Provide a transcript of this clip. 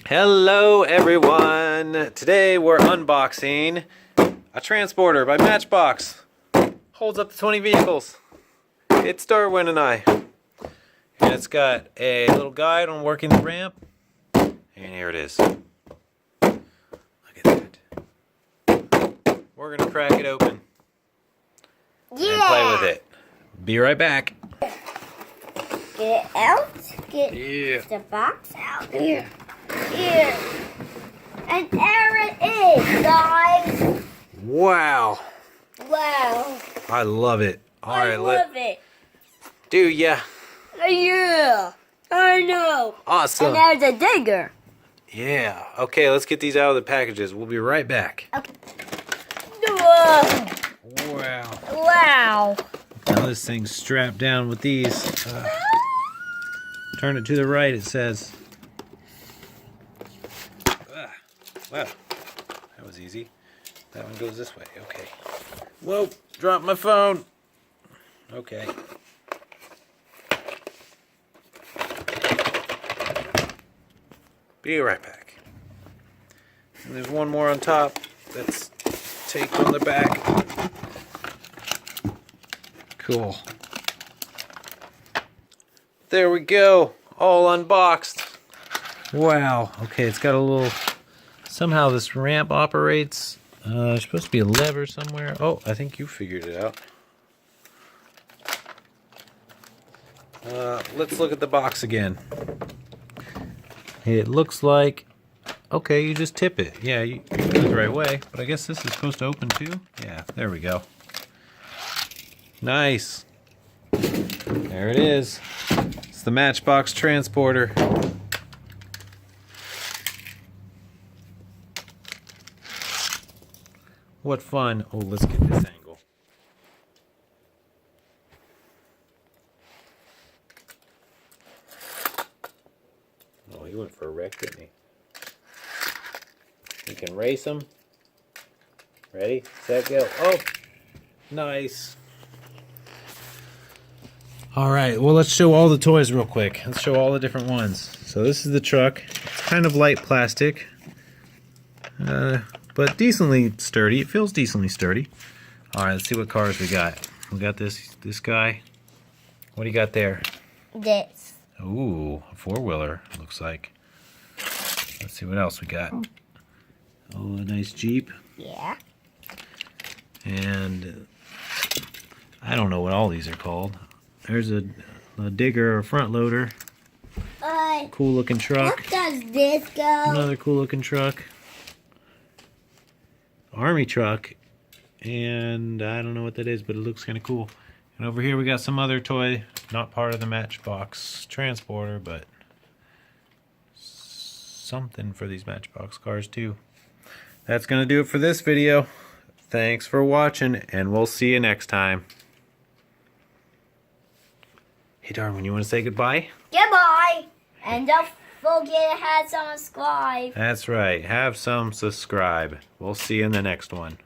Hello everyone! Today we're unboxing a transporter by Matchbox. Holds up to 20 vehicles. It's Darwin and I. And it's got a little guide on working the ramp. And here it is. Look at that. We're going to crack it open. And play with it. Be right back. Get it out. Get the box out. Here. And there it is, guys. Wow. Wow. I love it. I love it. Do ya? Yeah. I know. Awesome. And there's a digger. Yeah. Okay, let's get these out of the packages. We'll be right back. Okay. Whoa. Wow. Wow. Now this thing's strapped down with these. Turn it to the right, it says. Wow. That was easy. That one goes this way. Okay. Whoa. Dropped my phone. Okay. Be right back. And there's one more on top that's taped on the back. Cool. There we go. All unboxed. Wow. Okay, it's got a little... Somehow this ramp operates. There's supposed to be a lever somewhere. Oh, I think you figured it out. Let's look at the box again. It looks like... Okay, you just tip it. Yeah, you do it the right way. But I guess this is supposed to open too? Yeah, there we go. Nice. There it is. It's the Matchbox transporter. What fun. Oh, let's get this angle. Oh, he went for a wreck, didn't he? You can race him. Ready, set, go. Oh, nice. All right, well, let's show all the toys real quick. Let's show all the different ones. So this is the truck. It's kind of light plastic, but decently sturdy. It feels decently sturdy. All right, let's see what cars we got. We got this guy. What do you got there? This. Ooh, a four-wheeler, looks like. Let's see what else we got. Oh, a nice Jeep. Yeah. And I don't know what all these are called. There's a digger or a front loader. Cool looking truck. How does this go? Another cool looking truck. Army truck. And I don't know what that is, but it looks kind of cool. And over here we got some other toy. Not part of the Matchbox transporter, but something for these Matchbox cars too. That's going to do it for this video. Thanks for watching, and we'll see you next time. Hey Darwin, you want to say goodbye? Goodbye. And don't forget to have some subscribe. That's right. Have some subscribe. We'll see you in the next one.